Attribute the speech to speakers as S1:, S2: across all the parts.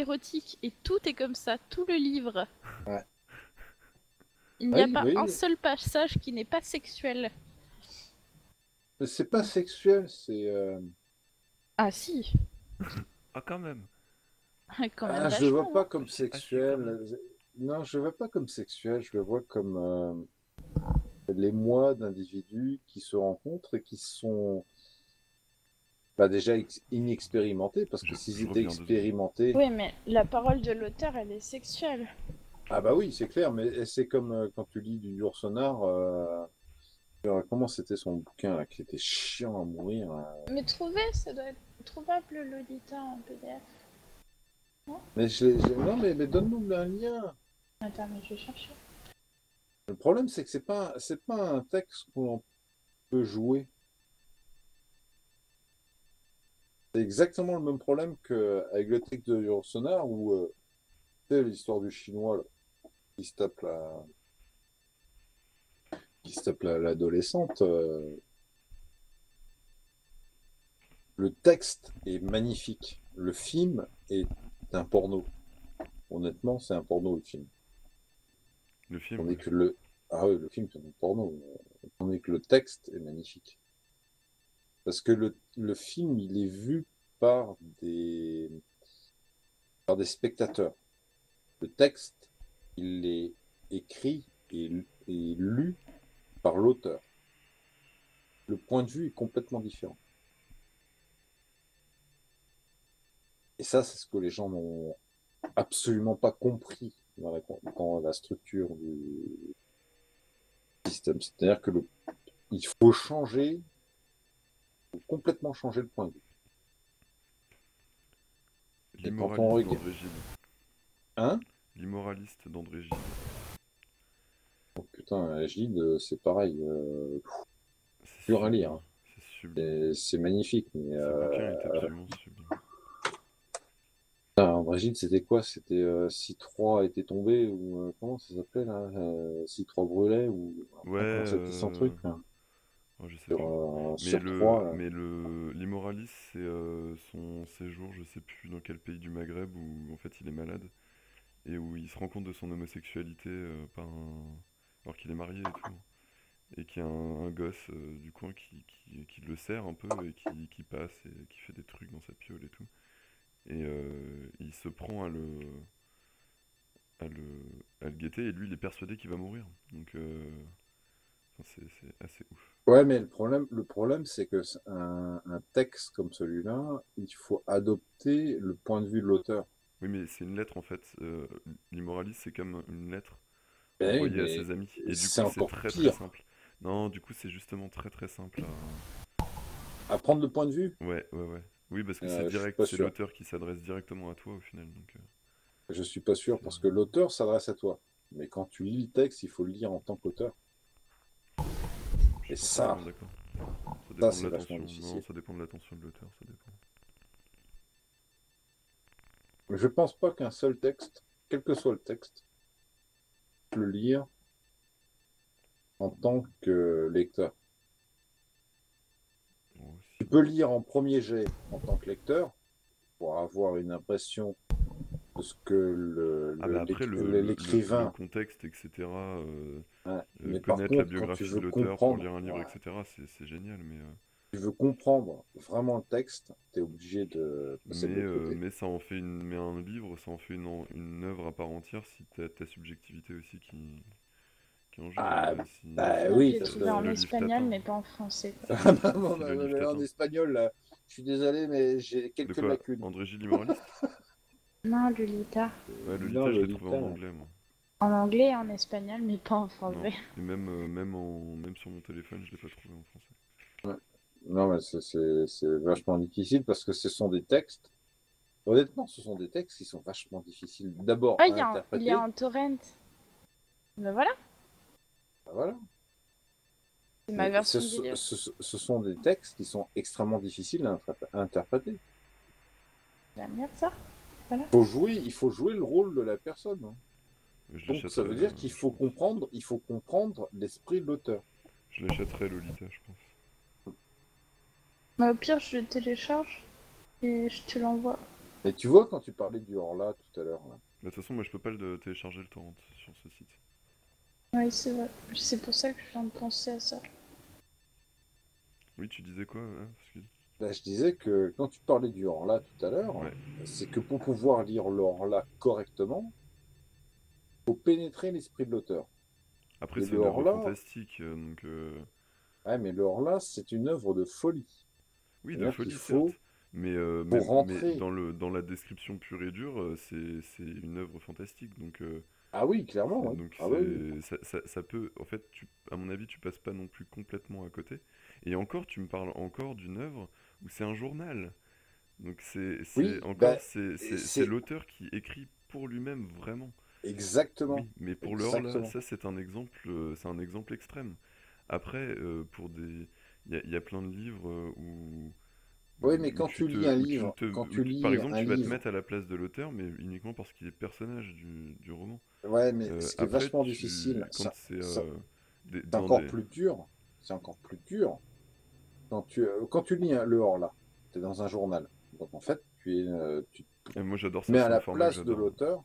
S1: homoérotique et tout est comme ça, tout le livre.
S2: Ouais.
S1: Il n'y a
S2: Oui,
S1: pas un
S2: oui.
S1: seul passage qui n'est pas sexuel.
S2: C'est pas sexuel, c'est.
S1: Ah si,
S3: Ah, quand même.
S1: quand même
S2: Ah, je le vois
S1: vachement.
S2: pas
S1: Hein.
S2: comme
S3: Ah, si, quand même.
S2: sexuel. Non, je le vois pas comme sexuel. Je le vois comme les mois d'individus qui se rencontrent et qui sont bah, déjà inexpérimentés, parce que s'ils
S3: Je
S2: étaient
S3: reviens 2 secondes.
S2: expérimentés.
S1: Oui, mais la parole de l'auteur, elle est sexuelle.
S2: Ah, bah oui, c'est clair, mais c'est comme quand tu lis du Yourcenar. Comment c'était son bouquin là, qui était chiant à mourir là.
S1: Mais trouver, ça doit être trouvable Lolita en PDF. Non,
S2: Mais, non, mais donne-nous un lien.
S1: attends, mais je vais chercher.
S2: Le problème, c'est que c'est pas un texte qu'on peut jouer. C'est exactement le même problème qu'avec le texte de Yourcenar où tu sais, l'histoire du chinois là, qui se tape l'adolescente. Le texte est magnifique. Le film est un porno. Honnêtement, c'est un porno le film.
S3: Le film,
S2: Tandis
S3: ouais.
S2: que ah oui, le film c'est un porno. Tandis que le texte est magnifique. Parce que le film, il est vu par des, par des spectateurs. Le texte, il est écrit et lu par l'auteur. Le point de vue est complètement différent. Et ça, c'est ce que les gens n'ont absolument pas compris dans la structure du système. C'est-à-dire que il faut complètement changer le point de vue. Et quand on
S3: L'immoraliste
S2: regarde,
S3: d'André Gide.
S2: hein?
S3: L'immoraliste d'André Gide.
S2: Oh, putain, Gide, c'est pareil.
S3: C'est
S2: Dur à lire,
S3: sublime.
S2: hein.
S3: C'est sublime.
S2: C'est magnifique, mais
S3: Ce bouquin est absolument sublime.
S2: Brigitte, c'était quoi? C'était si 3 était tombé, ou comment ça s'appelait là? Si 3 brûlait, ou
S3: Ouais,
S2: comment c'était son truc là?
S3: oh, je sais
S2: Sur,
S3: plus.
S2: sur 3 là.
S3: L'immoraliste, c'est son séjour, je sais plus dans quel pays du Maghreb, où en fait il est malade et où il se rend compte de son homosexualité alors qu'il est marié et tout, et qu'il y a un gosse du coin qui le sert un peu et qui passe et qui fait des trucs dans sa piole et tout. Et il se prend à le guetter et lui il est persuadé qu'il va mourir. Donc enfin, c'est assez ouf.
S2: Ouais, mais le problème, c'est que un texte comme celui-là, il faut adopter le point de vue de l'auteur.
S3: Oui, mais c'est une lettre en fait. L'immoraliste, c'est comme une lettre
S2: Ben oui,
S3: envoyée à
S2: mais
S3: ses amis. Et du
S2: c'est
S3: coup, c'est
S2: encore
S3: très très
S2: pire.
S3: simple. Non, du coup, c'est justement très très simple
S2: À prendre le point de vue,
S3: Ouais, ouais, ouais. Oui, parce que c'est
S2: je suis
S3: direct,
S2: pas
S3: c'est
S2: sûr.
S3: l'auteur qui s'adresse directement à toi au final. Donc,
S2: Je suis pas sûr
S3: c'est-
S2: parce que l'auteur s'adresse à toi. Mais quand tu lis le texte, il faut le lire en tant qu'auteur.
S3: je
S2: Et
S3: suis pas forcément
S2: ça,
S3: d'accord. Ça
S2: ça
S3: dépend de
S2: c'est vachement
S3: l'attention. Non,
S2: difficile.
S3: ça dépend de l'attention de l'auteur, ça dépend.
S2: Mais je pense pas qu'un seul texte, quel que soit le texte, le lire en tant que lecteur.
S3: Oh,
S2: Tu
S3: si.
S2: peux lire en premier jet en tant que lecteur pour avoir une impression de ce que
S3: Ah bah après, le
S2: l'écrivain.
S3: contexte, etc.
S2: Hein. Mais par
S3: Connaître la
S2: contre, quand tu
S3: biographie de
S2: veux
S3: l'auteur pour
S2: comprendre,
S3: lire un livre,
S2: voilà,
S3: etc. C'est génial,
S2: tu veux comprendre vraiment le texte, tu es obligé de passer de l'autre côté.
S3: mais ça en fait mais un livre, ça en fait une œuvre à part entière si t'as ta subjectivité aussi qui est en jeu.
S2: Ah, bah
S1: Moi, je
S2: oui,
S1: l'ai
S2: parce
S1: trouvé
S3: Si
S1: en
S3: le
S2: que.
S3: livre
S1: espagnol,
S3: t'atteint,
S1: mais pas en français. Quoi.
S3: si le
S2: Ah,
S3: livre,
S2: bah, bon,
S3: si
S2: bah,
S3: le livre
S2: mais en
S3: t'atteint.
S2: espagnol, là, je suis désolé, mais j'ai
S3: De
S2: quelques
S3: quoi?
S2: lacunes.
S3: André Gide l'immoraliste?
S1: Non, Lolita.
S3: Ouais,
S2: Non,
S3: Lolita, je l'ai trouvé
S2: Lolita.
S3: en anglais, moi.
S1: En anglais et en espagnol, mais pas en
S3: Non.
S1: français.
S3: Et même sur mon téléphone, je l'ai pas trouvé en français.
S2: Ouais. Non, mais c'est vachement difficile parce que ce sont des textes. Honnêtement, ce sont des textes qui sont vachement difficiles. D'abord
S1: Ah,
S2: à
S1: il est
S2: interpréter.
S1: en torrent. Ben voilà,
S2: Ben voilà.
S1: c'est ma
S2: Mais
S1: version vidéo.
S2: ce sont des textes qui sont extrêmement difficiles à interpréter.
S1: La merde, ça. Voilà.
S2: Il faut jouer le rôle de la personne, hein.
S3: Mais je
S2: Donc ça
S3: l'achèterai,
S2: veut dire qu'il
S3: je
S2: faut
S3: pense.
S2: comprendre l'esprit de l'auteur.
S3: Je l'achèterai, Lolita, je pense.
S1: Mais au pire, je le télécharge et je te l'envoie.
S2: Et tu vois, quand tu parlais du Horla tout à l'heure, là,
S3: De toute façon, moi je peux pas télécharger le torrent sur ce site.
S1: Oui, c'est vrai. C'est pour ça que je viens de penser à ça.
S3: Oui, tu disais quoi parce que...
S2: là, je disais que quand tu parlais du Horla tout à l'heure,
S3: Ouais.
S2: c'est que pour pouvoir lire le Horla correctement, il faut pénétrer l'esprit de l'auteur.
S3: Après,
S2: Et
S3: c'est
S2: le
S3: une œuvre
S2: Horla,
S3: fantastique, donc...
S2: ouais, mais le Horla, c'est une œuvre de folie.
S3: Oui, de
S2: C'est-à-dire qu'il
S3: folie,
S2: faut,
S3: certes. Mais
S2: pour rentrer.
S3: dans la description pure et dure, c'est une œuvre fantastique.
S2: Ah oui, clairement, oui.
S3: Donc
S2: Ah oui,
S3: ça peut... En fait, à mon avis, tu passes pas non plus complètement à côté. Et encore, tu me parles encore d'une œuvre où c'est un journal. Donc
S2: oui, ben,
S3: c'est
S2: c'est
S3: l'auteur qui écrit pour lui-même vraiment.
S2: exactement,
S3: Oui, mais pour l'heure là,
S2: exactement.
S3: ça c'est un exemple extrême. Après, il y a plein de livres
S2: Oui, mais quand tu lis un
S3: où tu ne
S2: livre,
S3: te,
S2: quand
S3: où
S2: tu
S3: par
S2: lis
S3: exemple,
S2: un
S3: tu vas te
S2: livre,
S3: mettre à la place de l'auteur, mais uniquement parce qu'il est personnage du roman.
S2: ouais, mais ce qui est
S3: Après,
S2: vachement difficile,
S3: quand c'est
S2: c'est
S3: dans
S2: encore
S3: des,
S2: plus dur, c'est encore plus dur quand tu lis le Horla, tu es dans un journal. Donc en fait, tu te
S3: et moi j'adore ça,
S2: mets à
S3: c'est un
S2: la
S3: format que
S2: place de
S3: j'adore.
S2: l'auteur.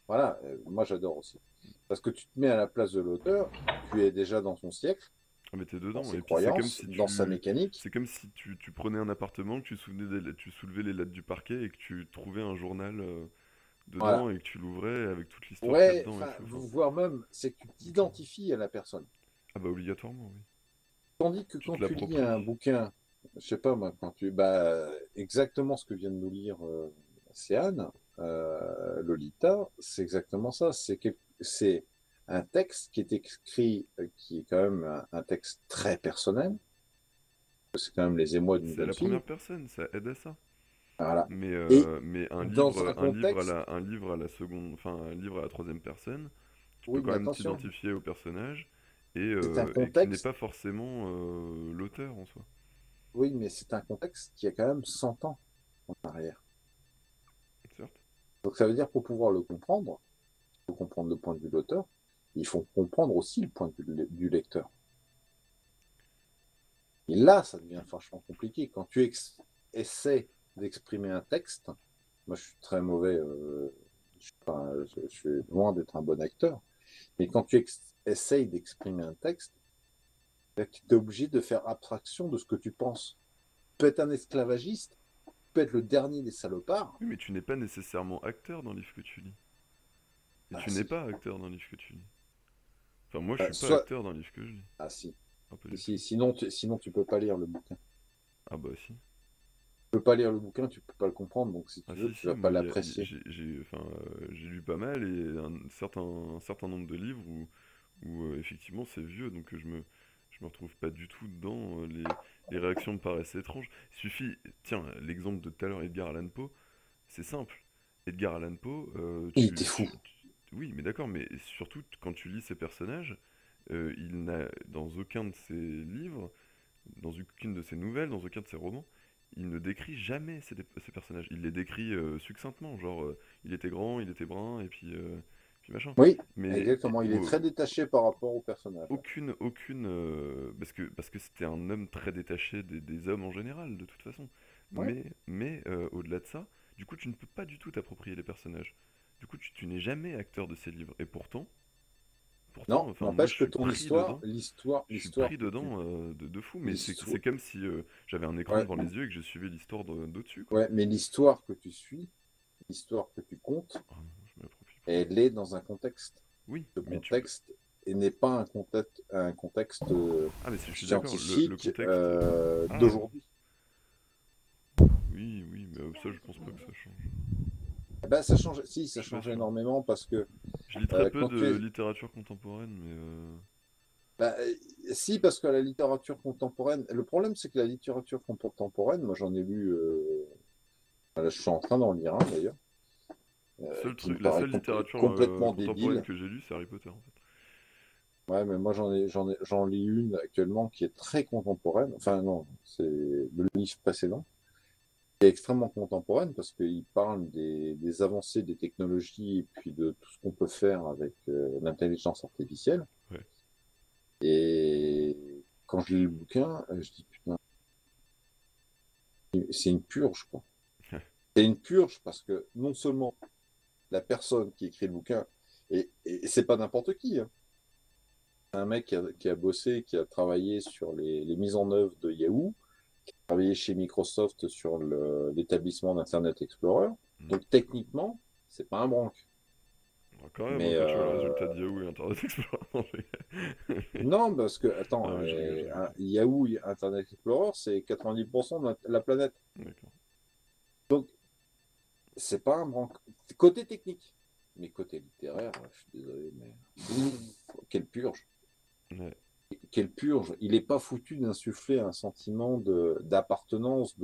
S2: Voilà, moi j'adore aussi. Parce que tu te mets à la place de l'auteur, tu es déjà dans son siècle,
S3: Ah, mais t'es
S2: dans
S3: dedans.
S2: ses
S3: Et puis c'est comme
S2: croyances,
S3: si
S2: dans sa mécanique.
S3: tu prenais un appartement, que tu soulevais les lattes du parquet et que tu trouvais un journal
S2: Voilà.
S3: dedans et que tu l'ouvrais avec toute l'histoire qu'il y a
S2: Ouais,
S3: dedans et
S2: enfin,
S3: tout. Enfin,
S2: voire même, c'est que tu t'identifies à la personne.
S3: ah bah obligatoirement, oui.
S2: Tandis que
S3: Tu
S2: quand
S3: te
S2: tu lis
S3: l'appropries.
S2: un bouquin, je sais pas moi, bah, exactement ce que vient de nous lire Céane, Lolita, c'est exactement ça. C'est un texte qui est écrit, qui est quand même un texte très personnel. C'est quand même les émois d'une
S3: C'est
S2: jeune
S3: la
S2: fille.
S3: première personne, ça aide à ça.
S2: Voilà. Et
S3: Mais
S2: dans un contexte,
S3: un livre à la seconde, enfin un livre à la troisième personne, tu peux
S2: oui,
S3: quand
S2: mais
S3: même
S2: attention,
S3: t'identifier au personnage
S2: c'est un
S3: et qui n'est pas
S2: contexte,
S3: forcément l'auteur en soi.
S2: oui, mais c'est un contexte qui a quand même 100 ans en arrière.
S3: Certes.
S2: Donc ça veut dire pour pouvoir le comprendre, il faut comprendre le point de vue de l'auteur, il faut comprendre aussi le point de vue du lecteur. Et là, ça devient franchement compliqué. Quand tu essaies d'exprimer un texte, moi je suis très mauvais, je suis loin d'être un bon acteur, mais quand tu essayes d'exprimer un texte, tu es obligé de faire abstraction de ce que tu penses. Tu peux être un esclavagiste, tu peux être le dernier des salopards.
S3: Oui, mais tu n'es pas nécessairement acteur dans le livre que tu lis. Et
S2: Ah
S3: tu n'es
S2: si.
S3: pas acteur dans le livre que tu lis. Enfin, moi, je suis pas
S2: Soit.
S3: acteur dans le livre que je lis.
S2: Ah si.
S3: Ah, pas du tout.
S2: Sinon, tu peux pas lire le bouquin.
S3: Ah bah si.
S2: Tu peux pas lire le bouquin, tu peux pas le comprendre. Donc si
S3: Ah
S2: tu veux,
S3: si,
S2: tu
S3: si,
S2: vas pas l'apprécier.
S3: j'ai lu pas mal et un certain nombre de livres où effectivement c'est vieux, donc je me retrouve pas du tout dedans. Les réactions me paraissent étranges. Il suffit, tiens, l'exemple de tout à l'heure, Edgar Allan Poe, c'est simple. Edgar Allan Poe,
S2: Il était fou.
S3: oui, mais d'accord, mais surtout quand tu lis ses personnages, il n'a dans aucun de ses livres, dans aucune de ses nouvelles, dans aucun de ses romans, il ne décrit jamais ses personnages. Il les décrit succinctement, genre il était grand, il était brun, puis machin.
S2: Oui,
S3: Mais
S2: exactement. Il est très détaché par rapport au personnage.
S3: parce que c'était un homme très détaché des hommes en général, de toute façon.
S2: Ouais.
S3: Au-delà de ça, du coup, tu ne peux pas du tout t'approprier les personnages. Du coup, tu n'es jamais acteur de ces livres. Et pourtant,
S2: Non,
S3: enfin, moi,
S2: n'empêche que ton histoire,
S3: je suis
S2: l'histoire
S3: pris
S2: que tu,
S3: dedans de fou, mais
S2: l'histoire,
S3: c'est comme si j'avais un écran
S2: ouais,
S3: devant les yeux et que je suivais l'histoire d'au-dessus, quoi.
S2: ouais, mais l'histoire que tu suis, l'histoire que tu comptes,
S3: Ah non, je me l'approprie pas.
S2: elle est dans un contexte.
S3: Oui,
S2: Ce
S3: mais tu peux.
S2: contexte et n'est pas un contexte
S3: Ah, mais si je suis d'accord, le
S2: scientifique
S3: contexte. Ah,
S2: d'aujourd'hui.
S3: oui, oui, mais ça, je pense pas que ça change.
S2: Eh ben, ça change, si,
S3: Je
S2: ça
S3: suis pas
S2: change
S3: sûr.
S2: énormément parce que
S3: Je lis très peu
S2: quand tu
S3: de
S2: es,
S3: littérature contemporaine, mais
S2: bah, si, parce que la littérature contemporaine, le problème c'est que la littérature contemporaine, moi j'en ai lu, là, je suis en train d'en lire un d'ailleurs, qui me
S3: la
S2: paraît
S3: seule littérature
S2: complètement
S3: contemporaine
S2: débile.
S3: que j'ai lue, c'est Harry Potter, en fait.
S2: Ouais, mais moi j'en lis une actuellement qui est très contemporaine. Enfin non, c'est le livre précédent, qui est extrêmement contemporaine parce qu'il parle des avancées des technologies et puis de tout ce qu'on peut faire avec l'intelligence artificielle.
S3: Ouais.
S2: Et quand je lis le bouquin, je dis putain, c'est une purge quoi. C'est une purge parce que non seulement la personne qui écrit le bouquin, et c'est pas n'importe qui, hein. Un mec qui a bossé, qui a travaillé sur les mises en œuvre de Yahoo, travaillé chez Microsoft sur l'établissement d'Internet Explorer.
S3: Mm.
S2: Donc techniquement, c'est pas un branque.
S3: Alors, quand même, hein,
S2: Mais
S3: quand tu vois le résultat de Yahoo et Internet Explorer. Non,
S2: non, parce que, attends,
S3: Ah oui, je rigole, je rigole.
S2: Yahoo, Internet Explorer, c'est 90% de la planète.
S3: D'accord.
S2: Donc, c'est pas un branque. Côté technique. Mais côté littéraire, je suis désolé, mais quelle purge.
S3: Ouais.
S2: Quelle purge. Il n'est pas foutu d'insuffler un sentiment d'appartenance,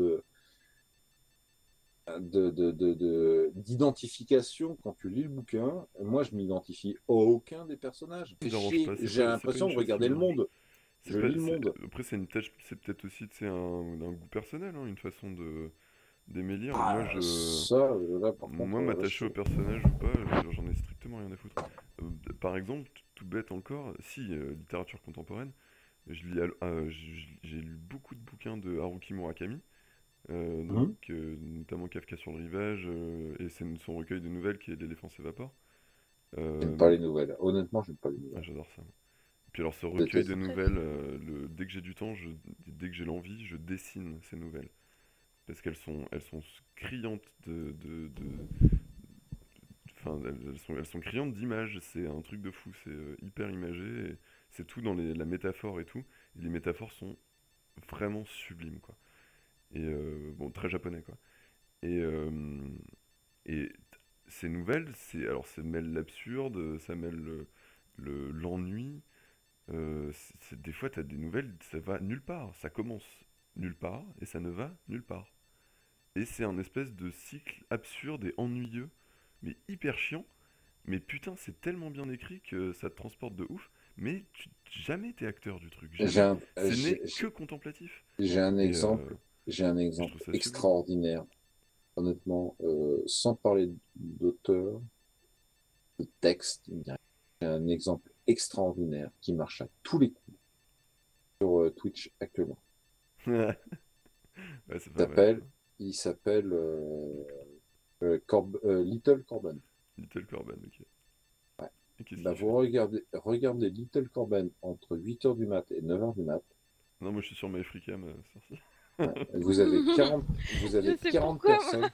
S2: d'identification quand tu lis le bouquin. Moi, je m'identifie à aucun des personnages.
S3: Ça me
S2: Fais
S3: dérange
S2: chier.
S3: pas,
S2: J'ai
S3: c'est pas une
S2: l'impression de
S3: chose qui me
S2: regarder le
S3: dérange.
S2: monde.
S3: C'est
S2: Je
S3: pas,
S2: lis le monde.
S3: après, c'est peut-être aussi, tu sais, un goût personnel, hein, une façon d'aimer lire.
S2: Ah, ça, là, par
S3: Moi,
S2: contre, là,
S3: m'attacher au personnage ou pas, j'en ai strictement rien à foutre. Par exemple, tout bête encore, si, littérature contemporaine, j'ai lu beaucoup de bouquins de Haruki Murakami,
S2: hum,
S3: notamment Kafka sur le rivage, et son recueil de nouvelles qui est L'éléphant s'évapore.
S2: j'aime pas
S3: Euh,
S2: les nouvelles. Honnêtement, j'aime pas les
S3: ah,
S2: nouvelles.
S3: j'adore ça. Puis alors ce
S2: Je
S3: recueil de
S2: déteste.
S1: Très
S3: nouvelles,
S1: bien.
S3: dès que j'ai du temps, dès que j'ai l'envie, je dessine ces nouvelles. Parce qu'elles sont criantes enfin, elles sont criantes d'images, c'est un truc de fou, c'est hyper imagé, et c'est tout dans la métaphore et tout. Et les métaphores sont vraiment sublimes, quoi. Et bon, très japonais, quoi. Et, et ces nouvelles, alors ça mêle l'absurde, ça mêle l'ennui. Des fois, t'as des nouvelles, ça va nulle part. Ça commence nulle part et ça ne va nulle part. Et c'est un espèce de cycle absurde et ennuyeux, mais hyper chiant. Mais putain, c'est tellement bien écrit que ça te transporte de ouf. Mais jamais t'es acteur du truc,
S2: J'ai
S3: jamais.
S2: un,
S3: Ce n'est que contemplatif.
S2: j'ai un
S3: Et
S2: exemple, j'ai un
S3: je trouve
S2: exemple
S3: ça sublime.
S2: extraordinaire, honnêtement, sans parler d'auteur, de texte, j'ai un exemple extraordinaire qui marche à tous les coups sur Twitch actuellement.
S3: Ouais, c'est
S2: Il
S3: pas mal ça.
S2: s'appelle, il s'appelle Little Corben.
S3: Little Corban, ok. Et qu'est-ce
S2: Bah,
S3: qu'il fait?
S2: vous regardez Little Corben entre 8 heures du mat et 9 heures du mat.
S3: Non, moi je suis sur MyFreeCam, sorcier.
S2: Vous avez 40, vous
S1: Je
S2: avez
S1: sais
S2: 40
S1: pourquoi, moi.
S2: personnes,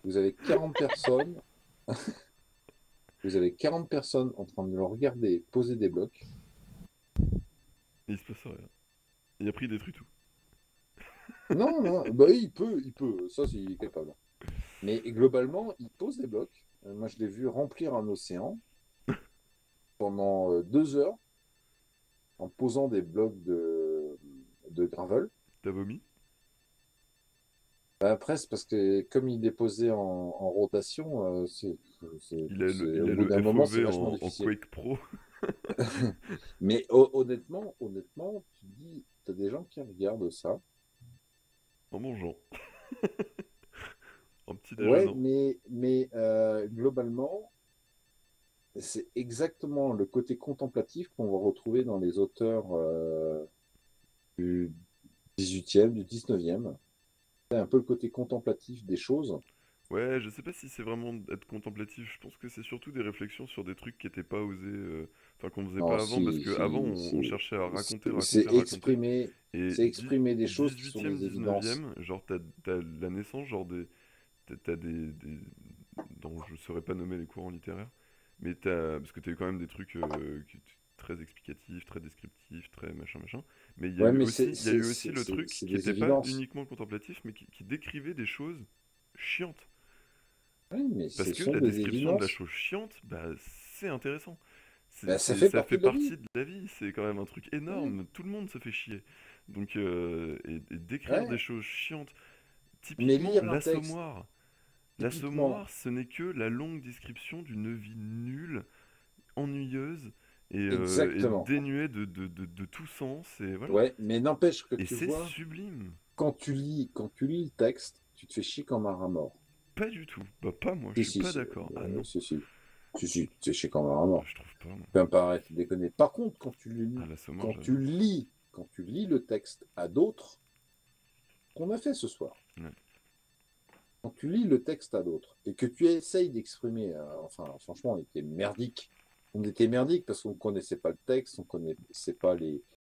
S2: vous avez 40 personnes, vous avez 40 personnes en train de le regarder poser des blocs.
S3: Il se passe rien. Et après il détruit tout.
S2: Non, non, bah il peut, ça c'est il est capable. Mais globalement, il pose des blocs. Moi, je l'ai vu remplir un océan pendant 2 heures en posant des blocs de gravel.
S3: T'as vomi?
S2: Bah, après, c'est parce que comme il est posé en rotation,
S3: Il
S2: au
S3: a
S2: bout
S3: le
S2: d'un moment, c'est
S3: FOV
S2: vachement
S3: en
S2: difficile.
S3: Quake Pro.
S2: Mais honnêtement, tu dis, t'as des gens qui regardent ça.
S3: En mangeant. En petit
S2: Ouais,
S3: déjeunant.
S2: mais globalement, c'est exactement le côté contemplatif qu'on va retrouver dans les auteurs du 18e, du 19e. C'est un peu le côté contemplatif des choses.
S3: Ouais, je sais pas si c'est vraiment être contemplatif. Je pense que c'est surtout des réflexions sur des trucs qui étaient pas osés. Enfin, qu'on faisait
S2: Non,
S3: pas avant, parce
S2: si,
S3: que avant
S2: si,
S3: on cherchait à raconter,
S2: c'est
S3: raconter, raconter.
S2: exprimer,
S3: Et
S2: c'est exprimer des choses qui sont
S3: 18e,
S2: des évidences.
S3: 19e, genre t'as la naissance, genre t'as dont je saurais pas nommer les courants littéraires, mais parce que t'as eu quand même des trucs très explicatifs, très descriptifs, très machin machin. Mais
S2: Ouais, mais
S3: il y a eu aussi le truc
S2: c'est
S3: qui
S2: des
S3: était pas
S2: évidences.
S3: uniquement contemplatif, mais qui décrivait des choses chiantes.
S2: Oui, mais
S3: Parce
S2: ce
S3: que
S2: sont
S3: la
S2: des
S3: description de la
S2: évidences.
S3: chose chiante, bah, c'est intéressant.
S2: Ben, ça fait
S3: Ça
S2: partie
S3: fait
S2: de la vie.
S3: partie de la vie, c'est quand même un truc
S2: Ouais,
S3: énorme. Tout le monde se fait chier. Donc, et décrire des
S2: ouais.
S3: choses chiantes,
S2: Mais
S3: typiquement
S2: lire un texte,
S3: l'assommoir.
S2: typiquement,
S3: L'assommoir, ce n'est que la longue description d'une vie nulle, ennuyeuse et
S2: exactement.
S3: dénuée de tout sens. Et voilà.
S2: Ouais, mais n'empêche que
S3: Et
S2: tu
S3: c'est
S2: vois,
S3: sublime.
S2: quand tu lis le texte, tu te fais chier comme un rat mort.
S3: Pas du tout. Bah, pas moi, je
S2: Si,
S3: suis
S2: si,
S3: pas
S2: si,
S3: d'accord. Ah non,
S2: si, si, si, si, tu te fais chier comme un rat mort.
S3: je trouve pas, moi.
S2: Tu peux me paraître déconner. Par contre,
S3: Ah, l'assommoir,
S2: quand tu
S3: j'adore.
S2: lis, quand tu lis le texte à d'autres, qu'on a fait ce soir,
S3: Ouais.
S2: quand tu lis le texte à d'autres et que tu essayes d'exprimer, enfin, franchement, on était merdique. On était merdique parce qu'on ne connaissait pas le texte, on ne connaissait pas